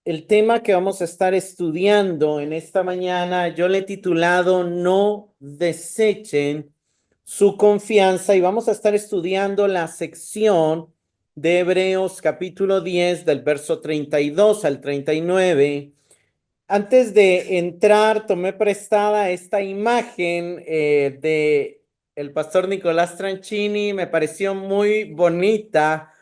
el tema que vamos a estar estudiando en esta mañana, yo le he titulado No desechen su confianza y vamos a estar estudiando la sección de Hebreos capítulo 10 del verso 32 al 39. Antes de entrar, tomé prestada esta imagen de el pastor Nicolás Tranchini, me pareció muy bonita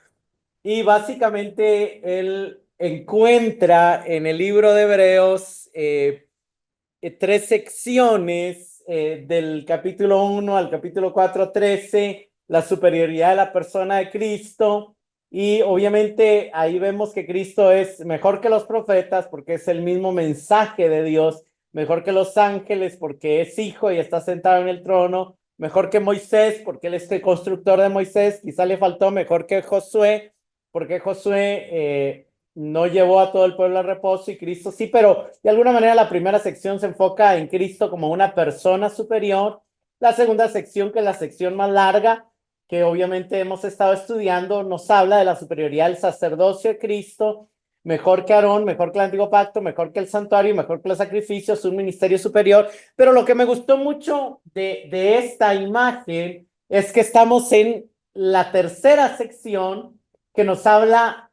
y básicamente él encuentra en el libro de Hebreos tres secciones del capítulo 1 al capítulo 4, 13, la superioridad de la persona de Cristo. Y obviamente ahí vemos que Cristo es mejor que los profetas porque es el mismo mensaje de Dios, mejor que los ángeles porque es hijo y está sentado en el trono, mejor que Moisés porque él es el constructor de Moisés, quizá le faltó mejor que Josué porque Josué no llevó a todo el pueblo al reposo y Cristo sí, pero de alguna manera la primera sección se enfoca en Cristo como una persona superior. La segunda sección, que es la sección más larga, que obviamente hemos estado estudiando, nos habla de la superioridad del sacerdocio de Cristo, mejor que Aarón, mejor que el antiguo pacto, mejor que el santuario, mejor que los sacrificios, un ministerio superior. Pero lo que me gustó mucho de esta imagen es que estamos en la tercera sección que nos habla,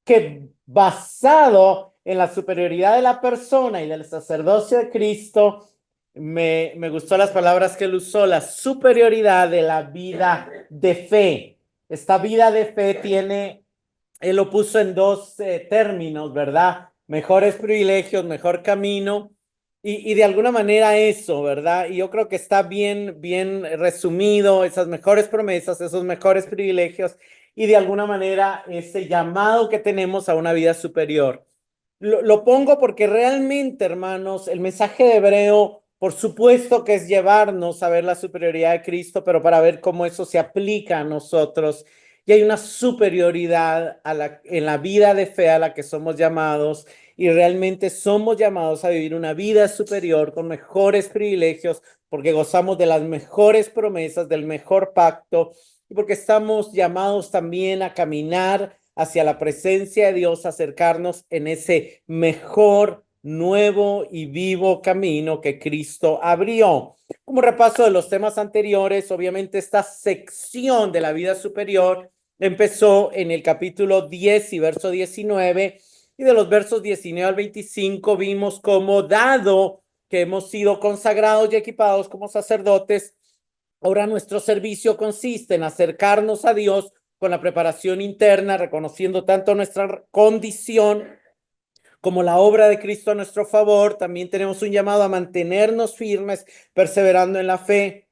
que basado en la superioridad de la persona y del sacerdocio de Cristo, me gustó las palabras que él usó, la superioridad de la vida de fe. Esta vida de fe tiene, él lo puso en dos términos, ¿verdad? Mejores privilegios, mejor camino. Y de alguna manera eso, ¿verdad? Y yo creo que está bien resumido, esas mejores promesas, esos mejores privilegios y de alguna manera ese llamado que tenemos a una vida superior. Lo pongo porque realmente, hermanos, el mensaje de Hebreo, por supuesto que es llevarnos a ver la superioridad de Cristo, pero para ver cómo eso se aplica a nosotros. Y hay una superioridad en la vida de fe a la que somos llamados y realmente somos llamados a vivir una vida superior con mejores privilegios porque gozamos de las mejores promesas, del mejor pacto y porque estamos llamados también a caminar hacia la presencia de Dios, acercarnos en ese mejor, nuevo y vivo camino que Cristo abrió. Como repaso de los temas anteriores, obviamente esta sección de la vida superior empezó en el capítulo 10 y verso 19, y de los versos 19 al 25 vimos cómo, dado que hemos sido consagrados y equipados como sacerdotes, ahora nuestro servicio consiste en acercarnos a Dios con la preparación interna, reconociendo tanto nuestra condición como la obra de Cristo a nuestro favor. También tenemos un llamado a mantenernos firmes, perseverando en la fe.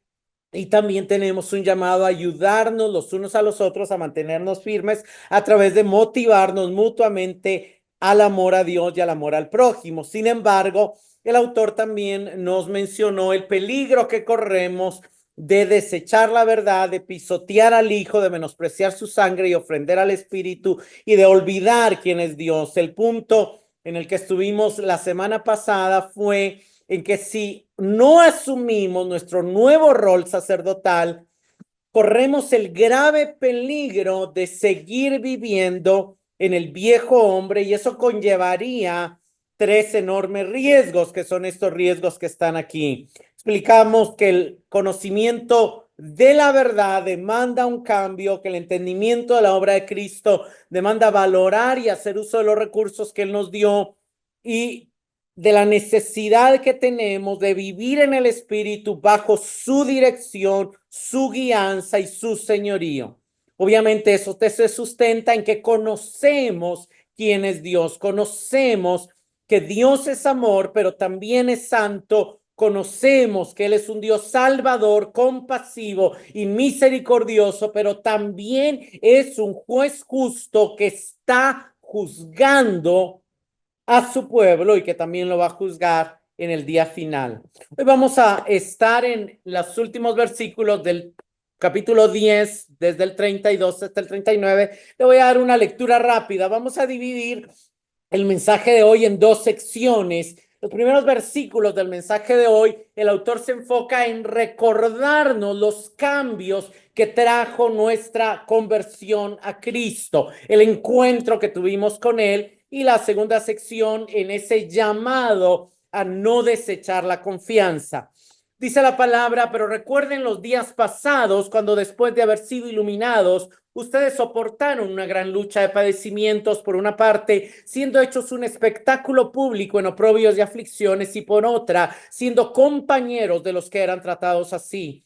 Y también tenemos un llamado a ayudarnos los unos a los otros a mantenernos firmes a través de motivarnos mutuamente al amor a Dios y al amor al prójimo. Sin embargo, el autor también nos mencionó el peligro que corremos de desechar la verdad, de pisotear al Hijo, de menospreciar su sangre y ofender al Espíritu y de olvidar quién es Dios. El punto en el que estuvimos la semana pasada fue en que si no asumimos nuestro nuevo rol sacerdotal, corremos el grave peligro de seguir viviendo en el viejo hombre y eso conllevaría tres enormes riesgos, que son estos riesgos que están aquí. Explicamos que el conocimiento de la verdad demanda un cambio, que el entendimiento de la obra de Cristo demanda valorar y hacer uso de los recursos que Él nos dio y de la necesidad que tenemos de vivir en el Espíritu bajo su dirección, su guianza y su señorío. Obviamente eso se sustenta en que conocemos quién es Dios, conocemos que Dios es amor, pero también es santo, conocemos que Él es un Dios salvador, compasivo y misericordioso, pero también es un juez justo que está juzgando a su pueblo y que también lo va a juzgar en el día final. Hoy vamos a estar en los últimos versículos del capítulo 10, desde el 32 hasta el 39. Le voy a dar una lectura rápida. Vamos a dividir el mensaje de hoy en dos secciones. Los primeros versículos del mensaje de hoy, el autor se enfoca en recordarnos los cambios que trajo nuestra conversión a Cristo, el encuentro que tuvimos con Él y la segunda sección en ese llamado a no desechar la confianza. Dice la palabra, pero recuerden los días pasados, cuando después de haber sido iluminados, ustedes soportaron una gran lucha de padecimientos, por una parte, siendo hechos un espectáculo público en oprobios y aflicciones, y por otra, siendo compañeros de los que eran tratados así.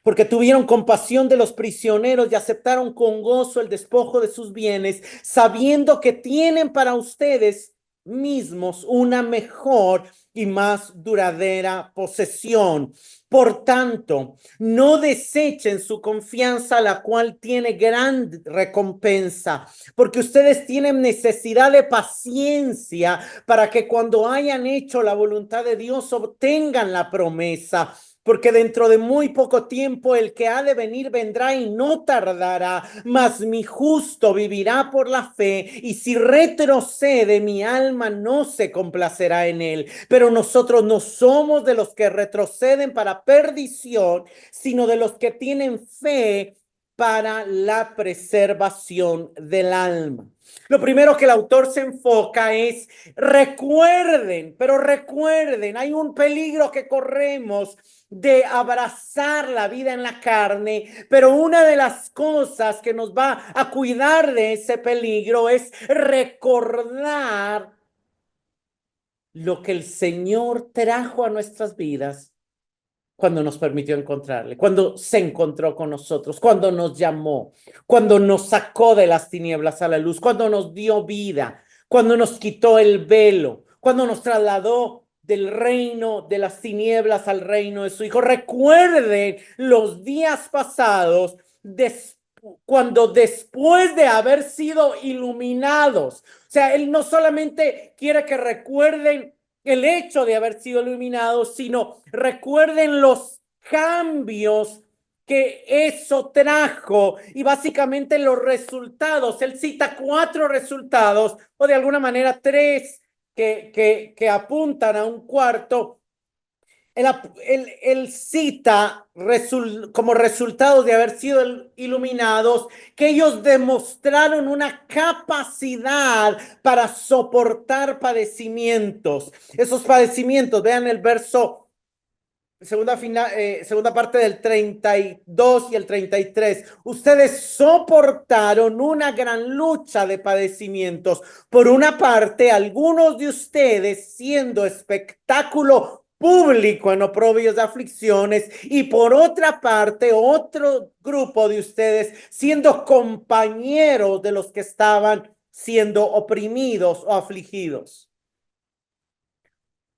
Porque tuvieron compasión de los prisioneros y aceptaron con gozo el despojo de sus bienes, sabiendo que tienen para ustedes mismos una mejor y más duradera posesión. Por tanto, no desechen su confianza, la cual tiene gran recompensa, porque ustedes tienen necesidad de paciencia para que cuando hayan hecho la voluntad de Dios obtengan la promesa. Porque dentro de muy poco tiempo el que ha de venir vendrá y no tardará, mas mi justo vivirá por la fe, y si retrocede, mi alma no se complacerá en él. Pero nosotros no somos de los que retroceden para perdición, sino de los que tienen fe para la preservación del alma. Lo primero que el autor se enfoca es recuerden, pero recuerden, hay un peligro que corremos de abrazar la vida en la carne, pero una de las cosas que nos va a cuidar de ese peligro es recordar lo que el Señor trajo a nuestras vidas cuando nos permitió encontrarle, cuando se encontró con nosotros, cuando nos llamó, cuando nos sacó de las tinieblas a la luz, cuando nos dio vida, cuando nos quitó el velo, cuando nos trasladó del reino de las tinieblas al reino de su Hijo. Recuerden los días pasados, cuando después de haber sido iluminados, o sea, Él no solamente quiere que recuerden el hecho de haber sido iluminados, sino recuerden los cambios que eso trajo y básicamente los resultados. Él cita 4 resultados, o de alguna manera 3 que apuntan a un cuarto. Él cita como resultados de haber sido iluminados que ellos demostraron una capacidad para soportar padecimientos. Esos padecimientos, vean el verso, segunda parte del 32 y el 33. Ustedes soportaron una gran lucha de padecimientos. Por una parte, algunos de ustedes siendo espectáculo público en oprobios de aflicciones, y por otra parte otro grupo de ustedes siendo compañeros de los que estaban siendo oprimidos o afligidos.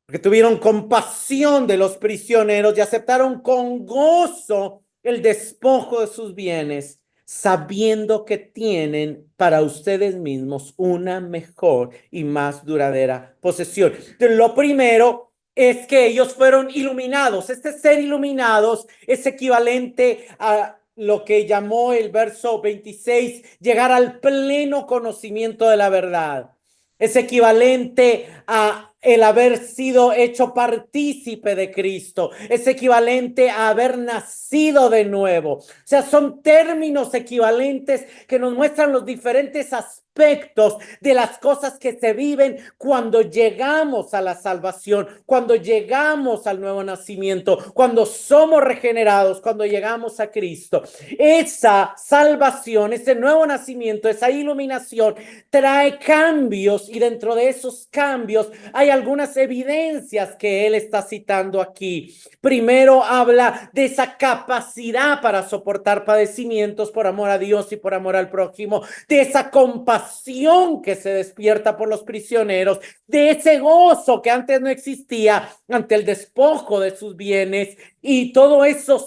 Porque tuvieron compasión de los prisioneros y aceptaron con gozo el despojo de sus bienes, sabiendo que tienen para ustedes mismos una mejor y más duradera posesión. Entonces, lo primero es que ellos fueron iluminados. Este ser iluminados es equivalente a lo que llamó el verso 26, llegar al pleno conocimiento de la verdad. Es equivalente a el haber sido hecho partícipe de Cristo. Es equivalente a haber nacido de nuevo. O sea, son términos equivalentes que nos muestran los diferentes aspectos de las cosas que se viven cuando llegamos a la salvación, cuando llegamos al nuevo nacimiento, cuando somos regenerados, cuando llegamos a Cristo. Esa salvación, ese nuevo nacimiento, esa iluminación trae cambios, y dentro de esos cambios hay algunas evidencias que él está citando aquí. Primero habla de esa capacidad para soportar padecimientos por amor a Dios y por amor al prójimo, de esa compasión que se despierta por los prisioneros, de ese gozo que antes no existía ante el despojo de sus bienes, y todo eso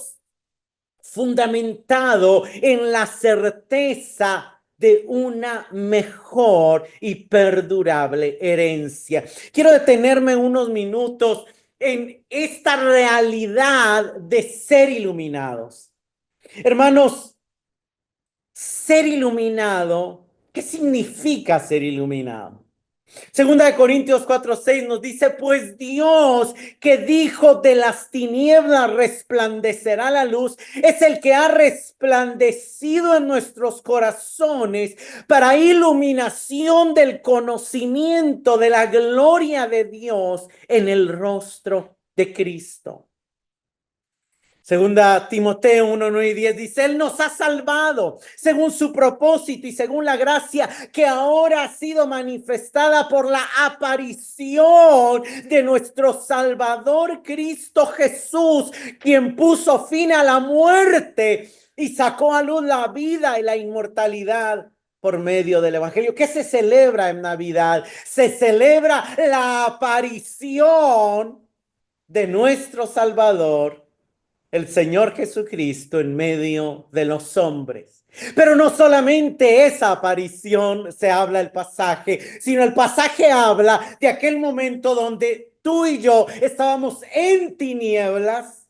fundamentado en la certeza de una mejor y perdurable herencia. Quiero detenerme unos minutos en esta realidad de ser iluminados. Hermanos, ser iluminado, ¿qué significa ser iluminado? Segunda de Corintios 4:6 nos dice, pues Dios que dijo de las tinieblas resplandecerá la luz, es el que ha resplandecido en nuestros corazones para iluminación del conocimiento de la gloria de Dios en el rostro de Cristo. Segunda Timoteo 1:9 y 10 dice, Él nos ha salvado según su propósito y según la gracia que ahora ha sido manifestada por la aparición de nuestro Salvador Cristo Jesús, quien puso fin a la muerte y sacó a luz la vida y la inmortalidad por medio del Evangelio. ¿Qué se celebra en Navidad? Se celebra la aparición de nuestro Salvador, el Señor Jesucristo, en medio de los hombres. Pero no solamente esa aparición se habla el pasaje, sino el pasaje habla de aquel momento donde tú y yo estábamos en tinieblas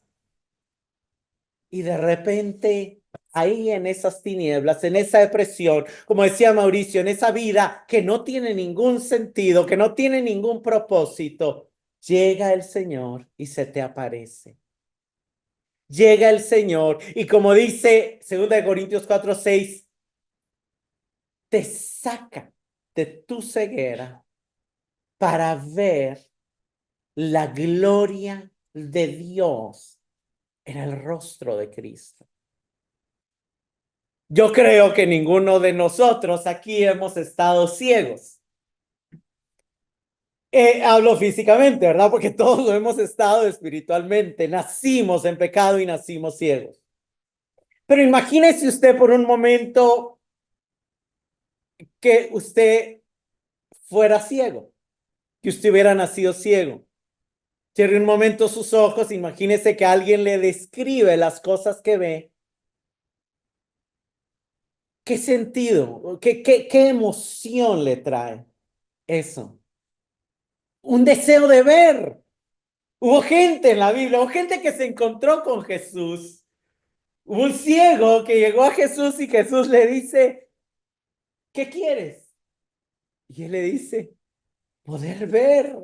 y de repente ahí en esas tinieblas, en esa depresión, como decía Mauricio, en esa vida que no tiene ningún sentido, que no tiene ningún propósito, llega el Señor y se te aparece. Llega el Señor y como dice 2 Corintios 4:6, te saca de tu ceguera para ver la gloria de Dios en el rostro de Cristo. Yo creo que ninguno de nosotros aquí hemos estado ciegos. Hablo físicamente, ¿verdad? Porque todos lo hemos estado espiritualmente. Nacimos en pecado y nacimos ciegos. Pero imagínese usted por un momento que usted fuera ciego, que usted hubiera nacido ciego. Cierre un momento sus ojos, imagínese que alguien le describe las cosas que ve. ¿Qué sentido, qué emoción le trae eso? Un deseo de ver. Hubo gente en la Biblia, hubo gente que se encontró con Jesús. Hubo un ciego que llegó a Jesús y Jesús le dice, ¿qué quieres? Y él le dice, poder ver.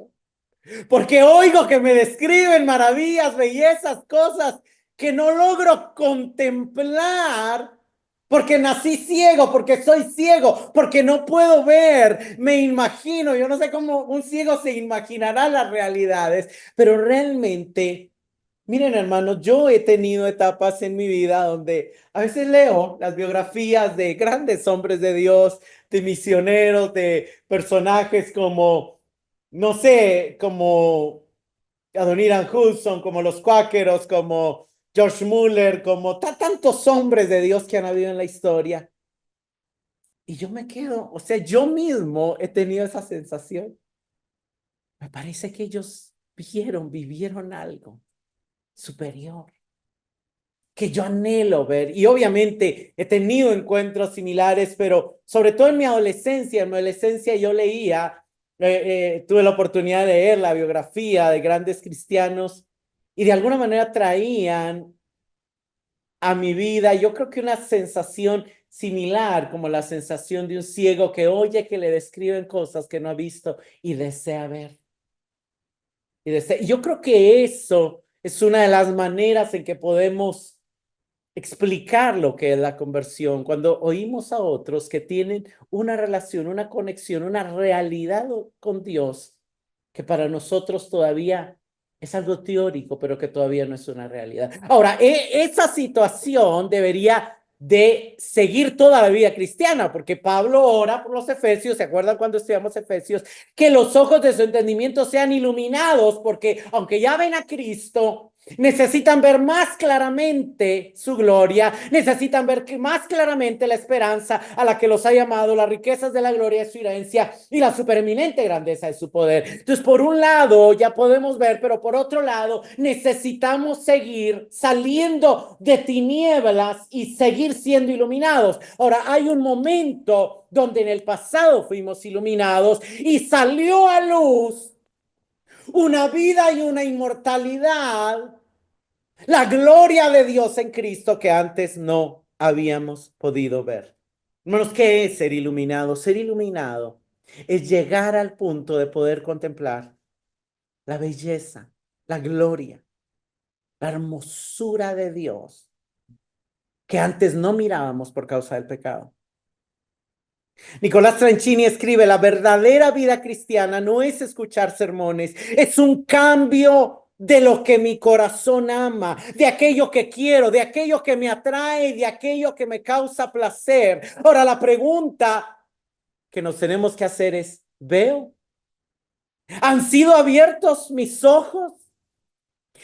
Porque oigo que me describen maravillas, bellezas, cosas que no logro contemplar porque nací ciego, porque soy ciego, porque no puedo ver, me imagino, yo no sé cómo un ciego se imaginará las realidades, pero realmente, miren hermanos, yo he tenido etapas en mi vida donde a veces leo las biografías de grandes hombres de Dios, de misioneros, de personajes como no sé, como Adoniram Hudson, como los cuáqueros, como George Muller, como tantos hombres de Dios que han habido en la historia. Y yo me quedo, o sea, yo mismo he tenido esa sensación. Me parece que ellos vivieron algo superior, que yo anhelo ver. Y obviamente he tenido encuentros similares, pero sobre todo en mi adolescencia yo leía, tuve la oportunidad de leer la biografía de grandes cristianos y de alguna manera traían a mi vida, yo creo que una sensación similar como la sensación de un ciego que oye que le describen cosas que no ha visto y desea ver. Y yo creo que eso es una de las maneras en que podemos explicar lo que es la conversión. Cuando oímos a otros que tienen una relación, una conexión, una realidad con Dios, que para nosotros todavía es algo teórico, pero que todavía no es una realidad. Ahora, esa situación debería de seguir toda la vida cristiana, porque Pablo ora por los efesios, ¿se acuerdan cuando estudiamos Efesios? Que los ojos de su entendimiento sean iluminados, porque aunque ya ven a Cristo, necesitan ver más claramente su gloria, necesitan ver más claramente la esperanza a la que los ha llamado, las riquezas de la gloria de su herencia y la supereminente grandeza de su poder. Entonces, por un lado ya podemos ver, pero por otro lado necesitamos seguir saliendo de tinieblas y seguir siendo iluminados. Ahora, hay un momento donde en el pasado fuimos iluminados y salió a luz una vida y una inmortalidad, la gloria de Dios en Cristo que antes no habíamos podido ver. Hermanos, ¿qué es ser iluminado? Ser iluminado es llegar al punto de poder contemplar la belleza, la gloria, la hermosura de Dios que antes no mirábamos por causa del pecado. Nicolás Tranchini escribe, la verdadera vida cristiana no es escuchar sermones, es un cambio de lo que mi corazón ama, de aquello que quiero, de aquello que me atrae, de aquello que me causa placer. Ahora, la pregunta que nos tenemos que hacer es, ¿veo? ¿Han sido abiertos mis ojos?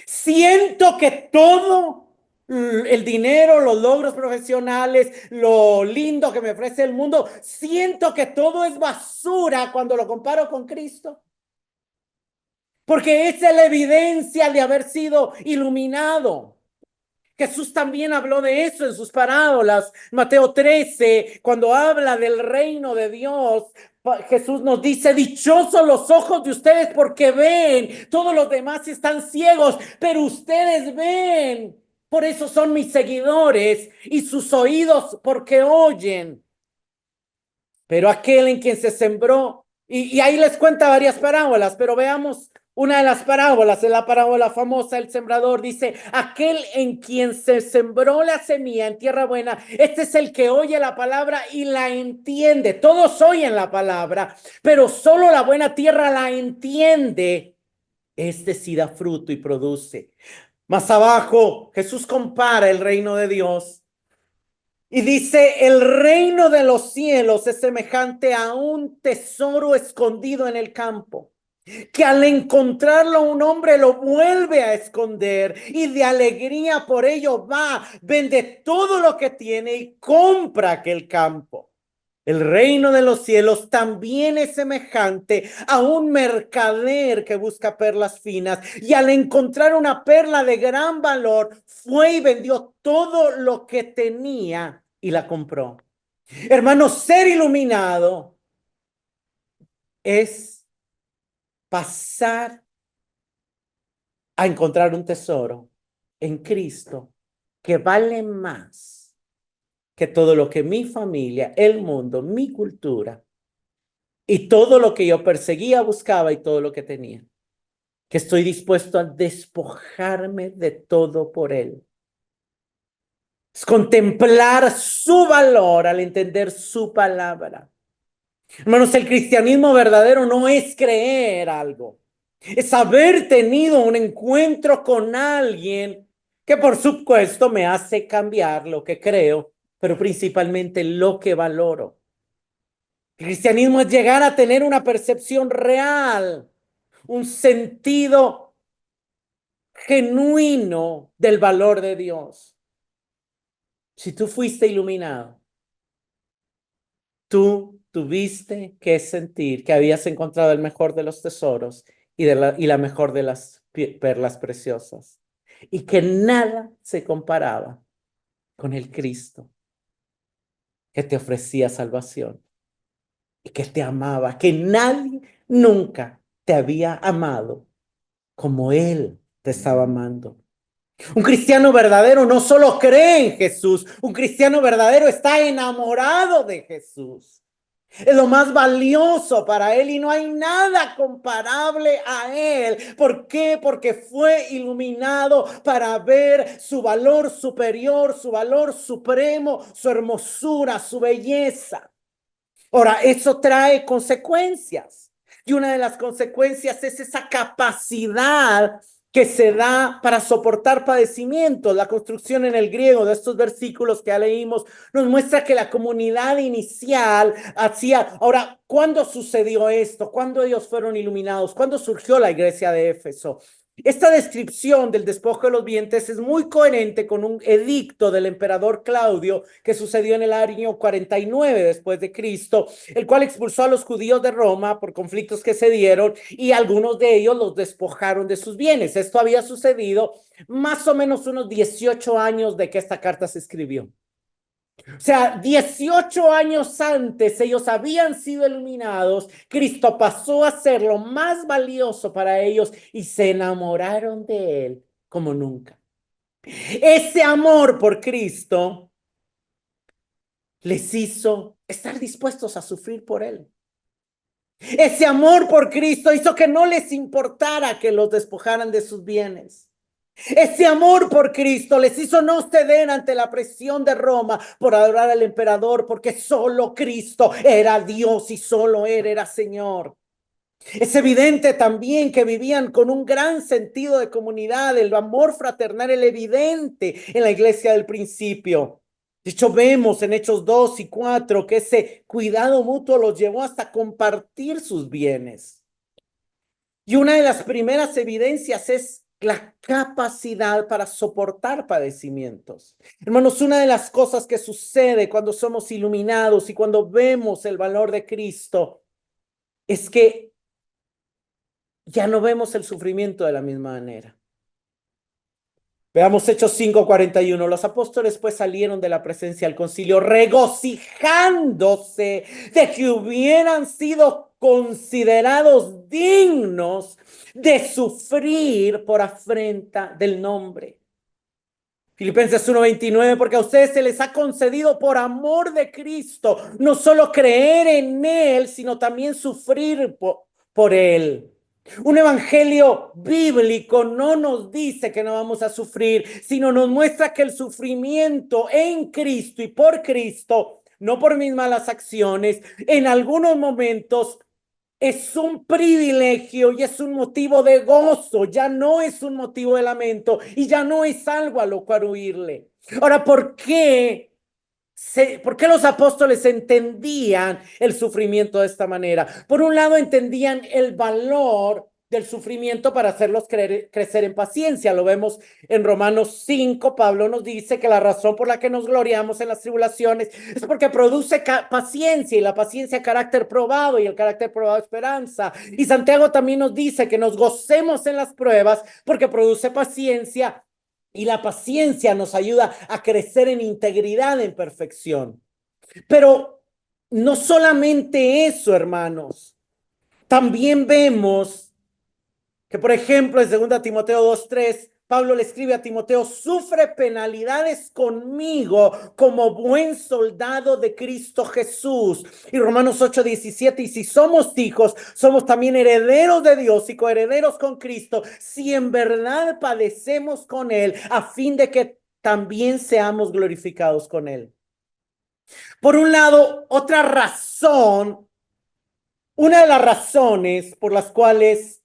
Siento que todo el dinero, los logros profesionales, lo lindo que me ofrece el mundo, siento que todo es basura cuando lo comparo con Cristo. Porque esa es la evidencia de haber sido iluminado. Jesús también habló de eso en sus parábolas. Mateo 13, cuando habla del reino de Dios, Jesús nos dice, dichosos los ojos de ustedes porque ven, todos los demás están ciegos, pero ustedes ven. Por eso son mis seguidores y sus oídos porque oyen. Pero aquel en quien se sembró, y ahí les cuenta varias parábolas, pero veamos una de las parábolas, es la parábola famosa del sembrador, dice, aquel en quien se sembró la semilla en tierra buena, este es el que oye la palabra y la entiende. Todos oyen la palabra, pero solo la buena tierra la entiende. Este sí da fruto y produce. Más abajo, Jesús compara el reino de Dios y dice, el reino de los cielos es semejante a un tesoro escondido en el campo, que al encontrarlo un hombre lo vuelve a esconder y de alegría por ello va, vende todo lo que tiene y compra aquel campo. El reino de los cielos también es semejante a un mercader que busca perlas finas y al encontrar una perla de gran valor, fue y vendió todo lo que tenía y la compró. Hermano, ser iluminado es pasar a encontrar un tesoro en Cristo que vale más que todo lo que mi familia, el mundo, mi cultura y todo lo que yo perseguía, buscaba y todo lo que tenía. Que estoy dispuesto a despojarme de todo por Él. Es contemplar su valor al entender su palabra. Hermanos, el cristianismo verdadero no es creer algo. Es haber tenido un encuentro con alguien que por supuesto me hace cambiar lo que creo, pero principalmente lo que valoro. El cristianismo es llegar a tener una percepción real, un sentido genuino del valor de Dios. Si tú fuiste iluminado, tú tuviste que sentir que habías encontrado el mejor de los tesoros y la mejor de las perlas preciosas. Y que nada se comparaba con el Cristo que te ofrecía salvación y que te amaba, que nadie nunca te había amado como Él te estaba amando. Un cristiano verdadero no solo cree en Jesús, un cristiano verdadero está enamorado de Jesús. Es lo más valioso para él y no hay nada comparable a él. ¿Por qué? Porque fue iluminado para ver su valor superior, su valor supremo, su hermosura, su belleza. Ahora, eso trae consecuencias. Y una de las consecuencias es esa capacidad que se da para soportar padecimientos. La construcción en el griego de estos versículos que ya leímos nos muestra que la comunidad inicial hacía. Ahora, ¿cuándo sucedió esto? ¿Cuándo ellos fueron iluminados? ¿Cuándo surgió la iglesia de Éfeso? Esta descripción del despojo de los vientres es muy coherente con un edicto del emperador Claudio que sucedió en el año 49 después de Cristo, el cual expulsó a los judíos de Roma por conflictos que se dieron y algunos de ellos los despojaron de sus bienes. Esto había sucedido más o menos unos 18 años de que esta carta se escribió. O sea, 18 años antes ellos habían sido iluminados, Cristo pasó a ser lo más valioso para ellos y se enamoraron de Él como nunca. Ese amor por Cristo les hizo estar dispuestos a sufrir por Él. Ese amor por Cristo hizo que no les importara que los despojaran de sus bienes. Ese amor por Cristo les hizo no ceder ante la presión de Roma por adorar al emperador, porque solo Cristo era Dios y solo Él era Señor. Es evidente también que vivían con un gran sentido de comunidad. El amor fraternal era evidente en la iglesia del principio. De hecho, vemos en Hechos 2 y 4 que ese cuidado mutuo los llevó hasta compartir sus bienes. Y una de las primeras evidencias es la capacidad para soportar padecimientos. Hermanos, una de las cosas que sucede cuando somos iluminados y cuando vemos el valor de Cristo es que ya no vemos el sufrimiento de la misma manera. Veamos Hechos 5:41. Los apóstoles pues salieron de la presencia del concilio regocijándose de que hubieran sido considerados dignos de sufrir por afrenta del nombre. Filipenses 1:29, porque a ustedes se les ha concedido por amor de Cristo, no solo creer en Él, sino también sufrir por Él. Un evangelio bíblico no nos dice que no vamos a sufrir, sino nos muestra que el sufrimiento en Cristo y por Cristo, no por mis malas acciones, en algunos momentos es un privilegio y es un motivo de gozo, ya no es un motivo de lamento y ya no es algo a lo cual huirle. Ahora, ¿por qué los apóstoles entendían el sufrimiento de esta manera? Por un lado, entendían el valor del sufrimiento para hacerlos crecer en paciencia. Lo vemos en Romanos 5. Pablo nos dice que la razón por la que nos gloriamos en las tribulaciones es porque produce paciencia, y la paciencia carácter probado, y el carácter probado esperanza. Y Santiago también nos dice que nos gocemos en las pruebas porque produce paciencia, y la paciencia nos ayuda a crecer en integridad, en perfección. Pero no solamente eso, hermanos. También vemos que, por ejemplo, en 2 Timoteo 2:3, Pablo le escribe a Timoteo: sufre penalidades conmigo como buen soldado de Cristo Jesús. Y Romanos 8:17, y si somos hijos, somos también herederos de Dios y coherederos con Cristo, si en verdad padecemos con Él, a fin de que también seamos glorificados con Él. Por un lado, una de las razones por las cuales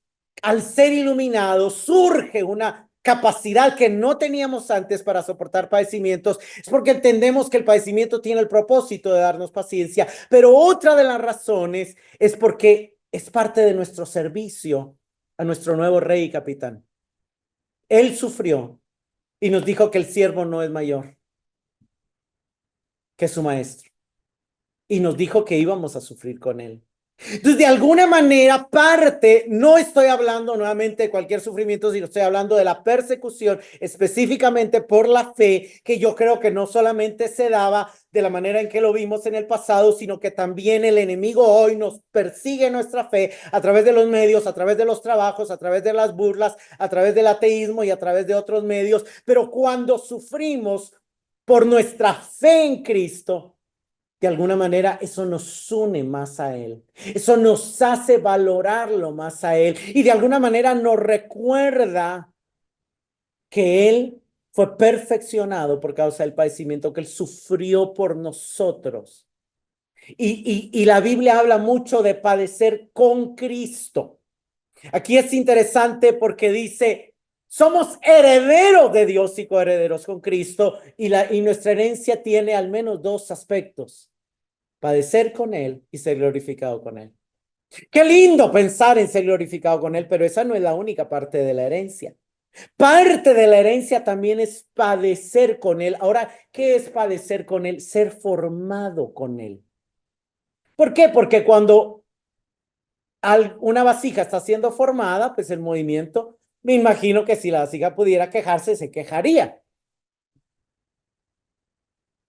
al ser iluminados surge una capacidad que no teníamos antes para soportar padecimientos, es porque entendemos que el padecimiento tiene el propósito de darnos paciencia, pero otra de las razones es porque es parte de nuestro servicio a nuestro nuevo rey y capitán. Él sufrió y nos dijo que el siervo no es mayor que su maestro, y nos dijo que íbamos a sufrir con él. Entonces, de alguna manera, no estoy hablando nuevamente de cualquier sufrimiento, sino estoy hablando de la persecución específicamente por la fe, que yo creo que no solamente se daba de la manera en que lo vimos en el pasado, sino que también el enemigo hoy nos persigue nuestra fe a través de los medios, a través de los trabajos, a través de las burlas, a través del ateísmo y a través de otros medios. Pero cuando sufrimos por nuestra fe en Cristo, de alguna manera eso nos une más a Él, eso nos hace valorarlo más a Él, y de alguna manera nos recuerda que Él fue perfeccionado por causa del padecimiento, que Él sufrió por nosotros. Y la Biblia habla mucho de padecer con Cristo. Aquí es interesante porque dice: somos herederos de Dios y coherederos con Cristo, y nuestra herencia tiene al menos dos aspectos: padecer con Él y ser glorificado con Él. Qué lindo pensar en ser glorificado con Él, pero esa no es la única parte de la herencia. Parte de la herencia también es padecer con Él. Ahora, ¿qué es padecer con Él? Ser formado con Él. ¿Por qué? Porque cuando una vasija está siendo formada, pues el movimiento, me imagino que si la vasija pudiera quejarse, se quejaría.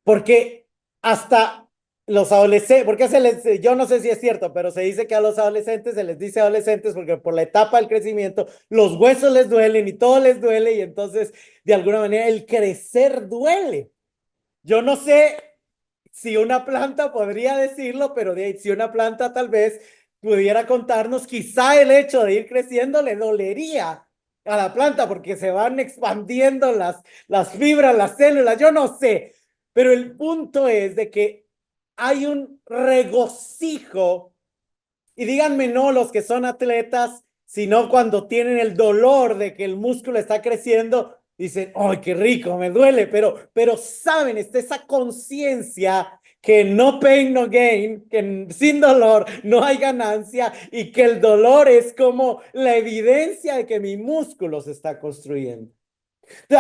Porque hasta los adolescentes, yo no sé si es cierto, pero se dice que a los adolescentes se les dice adolescentes porque por la etapa del crecimiento los huesos les duelen y todo les duele, y entonces de alguna manera el crecer duele. Yo no sé si una planta podría decirlo, pero si una planta tal vez pudiera contarnos, quizá el hecho de ir creciendo le dolería a la planta porque se van expandiendo las fibras, las células, yo no sé, pero el punto es de que hay un regocijo, y díganme no los que son atletas, sino cuando tienen el dolor de que el músculo está creciendo, dicen, ¡ay, qué rico, me duele! Pero saben, está esa conciencia que no pain, no gain, que sin dolor no hay ganancia y que el dolor es como la evidencia de que mi músculo se está construyendo.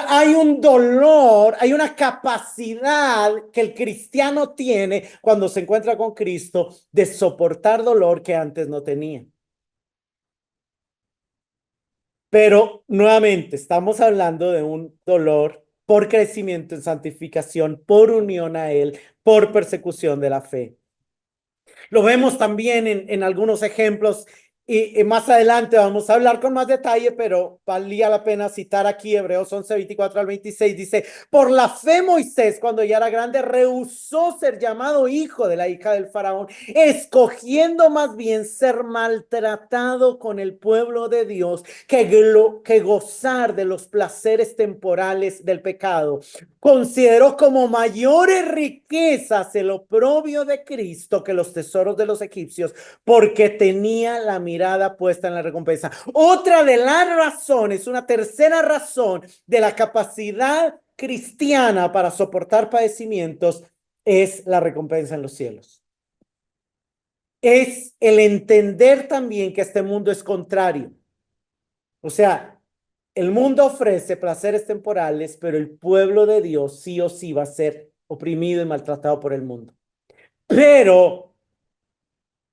Hay un dolor, hay una capacidad que el cristiano tiene cuando se encuentra con Cristo de soportar dolor que antes no tenía. Pero nuevamente estamos hablando de un dolor por crecimiento en santificación, por unión a Él, por persecución de la fe. Lo vemos también en algunos ejemplos y más adelante vamos a hablar con más detalle, pero valía la pena citar aquí Hebreos 11, 24 al 26. Dice, por la fe Moisés, cuando ya era grande, rehusó ser llamado hijo de la hija del faraón, escogiendo más bien ser maltratado con el pueblo de Dios que gozar de los placeres temporales del pecado. Consideró como mayores riquezas el oprobio de Cristo que los tesoros de los egipcios, porque tenía la mirada puesta en la recompensa. Otra de las razones, una tercera razón de la capacidad cristiana para soportar padecimientos es la recompensa en los cielos. Es el entender también que este mundo es contrario. O sea, el mundo ofrece placeres temporales, pero el pueblo de Dios sí o sí va a ser oprimido y maltratado por el mundo. Pero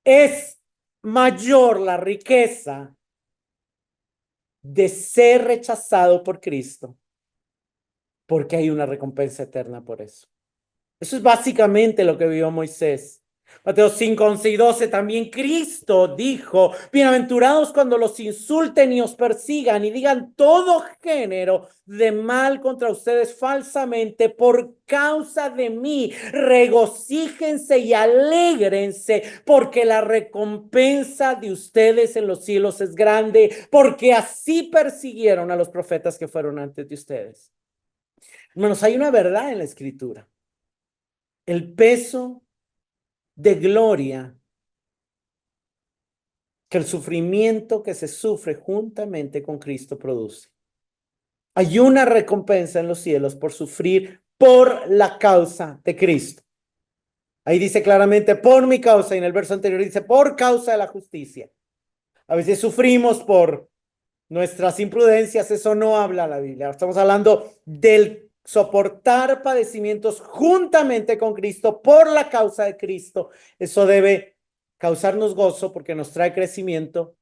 es mayor la riqueza de ser rechazado por Cristo, porque hay una recompensa eterna por eso. Eso es básicamente lo que vio Moisés. Mateo 5, 11 y 12, también Cristo dijo, bienaventurados cuando los insulten y os persigan y digan todo género de mal contra ustedes falsamente por causa de mí. Regocíjense y alégrense porque la recompensa de ustedes en los cielos es grande, porque así persiguieron a los profetas que fueron antes de ustedes. Hermanos, hay una verdad en la Escritura. El peso de gloria que el sufrimiento que se sufre juntamente con Cristo produce. Hay una recompensa en los cielos por sufrir por la causa de Cristo. Ahí dice claramente por mi causa, y en el verso anterior dice por causa de la justicia. A veces sufrimos por nuestras imprudencias, eso no habla la Biblia. Estamos hablando del soportar padecimientos juntamente con Cristo por la causa de Cristo. Eso debe causarnos gozo porque nos trae crecimiento.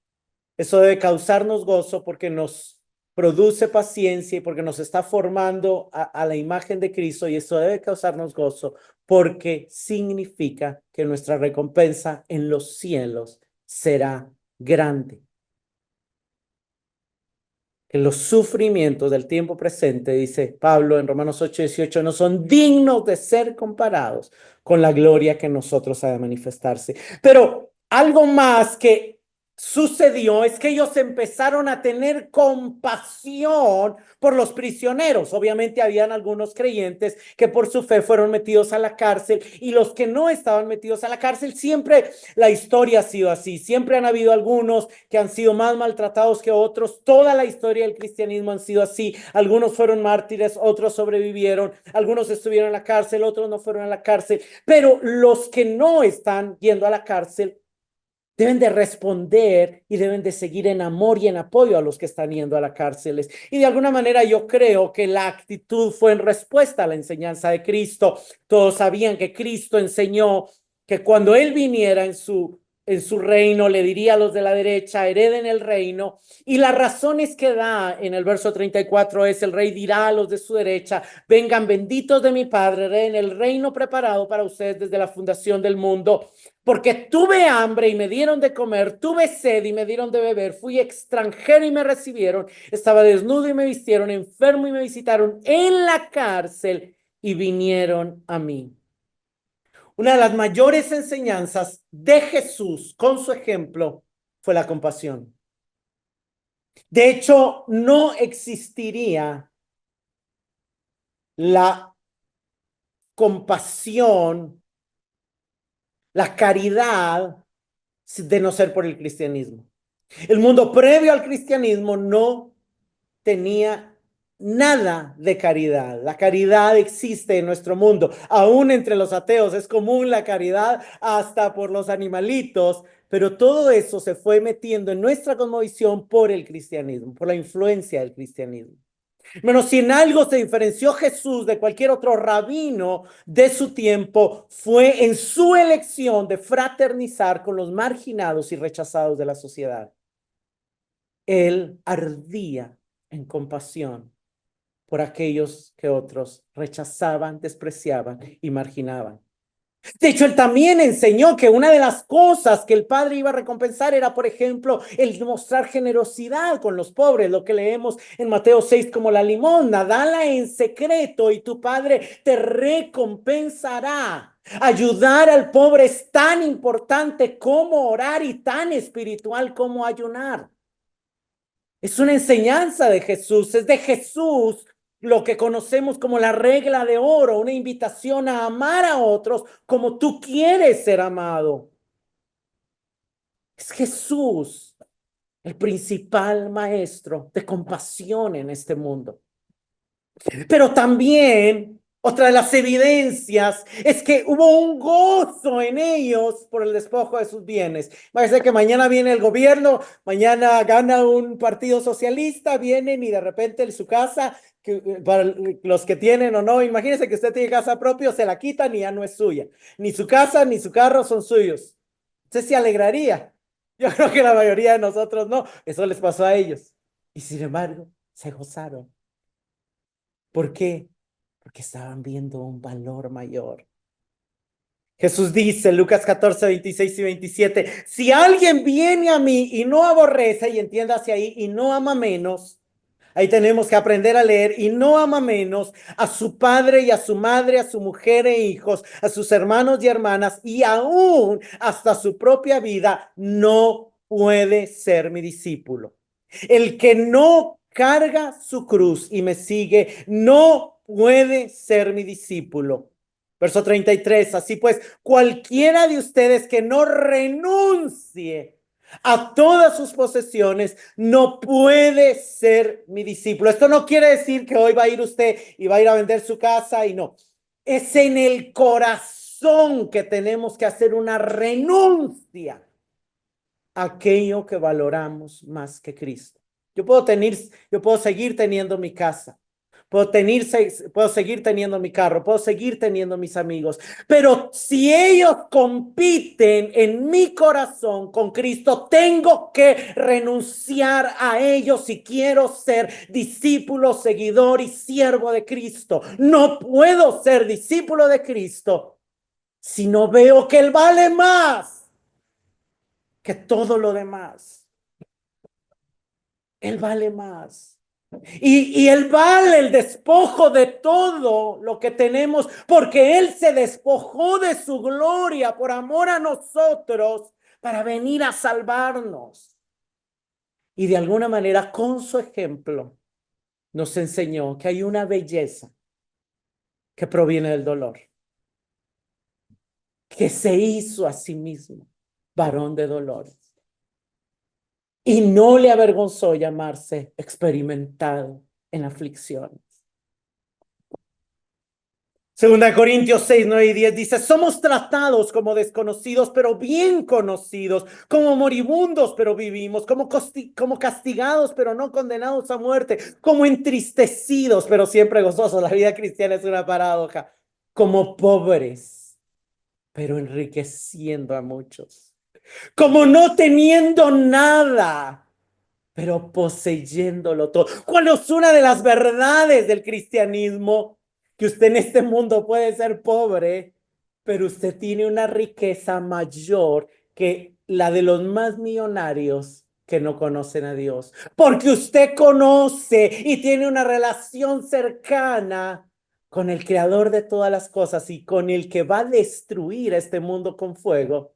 Eso debe causarnos gozo porque nos produce paciencia y porque nos está formando a la imagen de Cristo, y eso debe causarnos gozo porque significa que nuestra recompensa en los cielos será grande. Que los sufrimientos del tiempo presente, dice Pablo en Romanos 8, 18, no son dignos de ser comparados con la gloria que en nosotros ha de manifestarse. Pero algo más que sucedió es que ellos empezaron a tener compasión por los prisioneros. Obviamente habían algunos creyentes que por su fe fueron metidos a la cárcel, y los que no estaban metidos a la cárcel, siempre la historia ha sido así. Siempre han habido algunos que han sido más maltratados que otros. Toda la historia del cristianismo han sido así. Algunos fueron mártires, otros sobrevivieron, algunos estuvieron en la cárcel, otros no fueron a la cárcel. Pero los que no están yendo a la cárcel deben de responder y deben de seguir en amor y en apoyo a los que están yendo a las cárceles. Y de alguna manera yo creo que la actitud fue en respuesta a la enseñanza de Cristo. Todos sabían que Cristo enseñó que cuando Él viniera en su reino, le diría a los de la derecha, hereden el reino. Y las razones que da en el verso 34 es, el rey dirá a los de su derecha, vengan benditos de mi Padre, hereden el reino preparado para ustedes desde la fundación del mundo. Porque tuve hambre y me dieron de comer, tuve sed y me dieron de beber, fui extranjero y me recibieron, estaba desnudo y me vistieron, enfermo y me visitaron, en la cárcel y vinieron a mí. Una de las mayores enseñanzas de Jesús con su ejemplo fue la compasión. De hecho, no existiría la compasión, la caridad, de no ser por el cristianismo. El mundo previo al cristianismo no tenía nada de caridad. La caridad existe en nuestro mundo. Aún entre los ateos es común la caridad, hasta por los animalitos, pero todo eso se fue metiendo en nuestra cosmovisión por el cristianismo, por la influencia del cristianismo. Menos si en algo se diferenció Jesús de cualquier otro rabino de su tiempo, fue en su elección de fraternizar con los marginados y rechazados de la sociedad. Él ardía en compasión por aquellos que otros rechazaban, despreciaban y marginaban. De hecho, él también enseñó que una de las cosas que el Padre iba a recompensar era, por ejemplo, el mostrar generosidad con los pobres, lo que leemos en Mateo 6 como la limosna. Dala en secreto y tu Padre te recompensará. Ayudar al pobre es tan importante como orar y tan espiritual como ayunar. Es una enseñanza de Jesús, es de Jesús lo que conocemos como la regla de oro, una invitación a amar a otros como tú quieres ser amado. Es Jesús el principal maestro de compasión en este mundo. Pero también otra de las evidencias es que hubo un gozo en ellos por el despojo de sus bienes. Parece que mañana viene el gobierno, mañana gana un partido socialista, vienen y de repente en su casa, para los que tienen o no, imagínense que usted tiene casa propia, se la quitan y ya no es suya. Ni su casa ni su carro son suyos. Usted se alegraría. Yo creo que la mayoría de nosotros no. Eso les pasó a ellos. Y sin embargo, se gozaron. ¿Por qué? Porque estaban viendo un valor mayor. Jesús dice, Lucas 14, 26 y 27, si alguien viene a mí y no aborrece, y entiéndase ahí, y no ama menos, ahí tenemos que aprender a leer, y no ama menos a su padre y a su madre, a su mujer e hijos, a sus hermanos y hermanas, y aún hasta su propia vida, no puede ser mi discípulo. El que no carga su cruz y me sigue, no puede ser mi discípulo. Verso 33, así pues, cualquiera de ustedes que no renuncie a todas sus posesiones, no puede ser mi discípulo. Esto no quiere decir que hoy va a ir usted y va a ir a vender su casa y no. Es en el corazón que tenemos que hacer una renuncia a aquello que valoramos más que Cristo. Yo puedo seguir teniendo mi casa. Puedo seguir teniendo mi carro, puedo seguir teniendo mis amigos, pero si ellos compiten en mi corazón con Cristo, tengo que renunciar a ellos si quiero ser discípulo, seguidor y siervo de Cristo. No puedo ser discípulo de Cristo si no veo que Él vale más que todo lo demás. Él vale más. Y Él vale el despojo de todo lo que tenemos, porque Él se despojó de su gloria por amor a nosotros para venir a salvarnos. Y de alguna manera, con su ejemplo, nos enseñó que hay una belleza que proviene del dolor, que se hizo a sí mismo varón de dolores. Y no le avergonzó llamarse experimentado en aflicciones. Segunda Corintios 6, 9 y 10 dice, somos tratados como desconocidos, pero bien conocidos, como moribundos, pero vivimos, como castigados, pero no condenados a muerte, como entristecidos, pero siempre gozosos. La vida cristiana es una paradoja. Como pobres, pero enriqueciendo a muchos. Como no teniendo nada, pero poseyéndolo todo. ¿Cuál es una de las verdades del cristianismo? Que usted en este mundo puede ser pobre, pero usted tiene una riqueza mayor que la de los más millonarios que no conocen a Dios. Porque usted conoce y tiene una relación cercana con el creador de todas las cosas y con el que va a destruir este mundo con fuego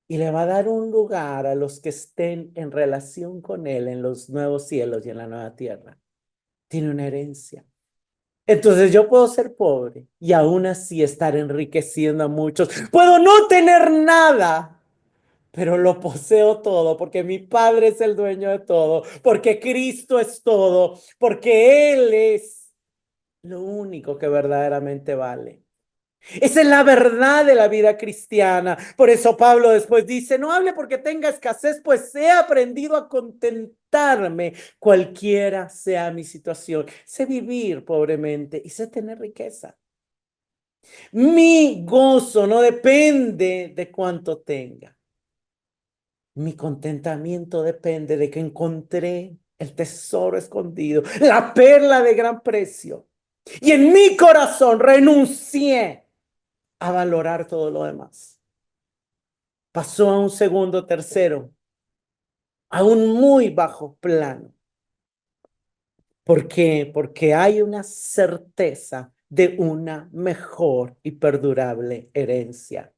y le va a dar un lugar a los que estén en relación con él en los nuevos cielos y en la nueva tierra. Tiene una herencia. Entonces yo puedo ser pobre y aún así estar enriqueciendo a muchos. Puedo no tener nada, pero lo poseo todo porque mi Padre es el dueño de todo, porque Cristo es todo, porque Él es lo único que verdaderamente vale. Esa es la verdad de la vida cristiana. Por eso Pablo después dice, no hable porque tenga escasez, pues he aprendido a contentarme cualquiera sea mi situación. Sé vivir pobremente y sé tener riqueza. Mi gozo no depende de cuánto tenga. Mi contentamiento depende de que encontré el tesoro escondido, la perla de gran precio. Y en mi corazón renuncié a valorar todo lo demás. Pasó a un segundo, tercero, a un muy bajo plano. ¿Por qué? Porque hay una certeza de una mejor y perdurable herencia.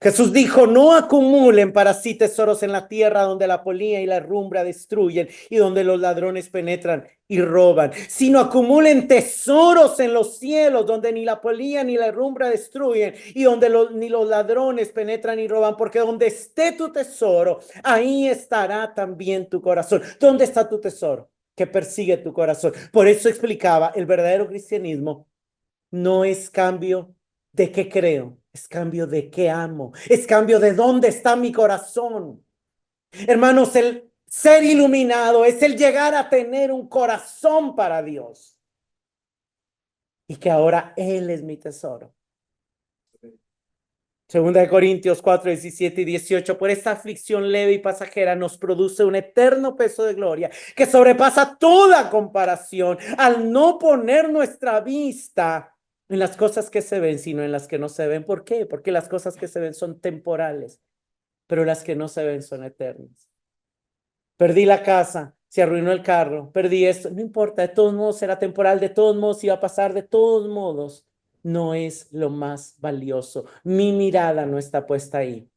Jesús dijo, no acumulen para sí tesoros en la tierra donde la polilla y la herrumbre destruyen y donde los ladrones penetran y roban, sino acumulen tesoros en los cielos donde ni la polilla ni la herrumbre destruyen y donde ni los ladrones penetran y roban, porque donde esté tu tesoro, ahí estará también tu corazón. ¿Dónde está tu tesoro? Que persigue tu corazón. Por eso explicaba, el verdadero cristianismo no es cambio de qué creo, es cambio de qué amo, es cambio de dónde está mi corazón. Hermanos, el ser iluminado es el llegar a tener un corazón para Dios y que ahora Él es mi tesoro. Segunda de Corintios 4, 17 y 18, por esta aflicción leve y pasajera nos produce un eterno peso de gloria que sobrepasa toda comparación al no poner nuestra vista en las cosas que se ven, sino en las que no se ven. ¿Por qué? Porque las cosas que se ven son temporales, pero las que no se ven son eternas. Perdí la casa, se arruinó el carro, perdí esto, no importa, de todos modos será temporal, de todos modos iba a pasar, de todos modos no es lo más valioso. Mi mirada no está puesta ahí.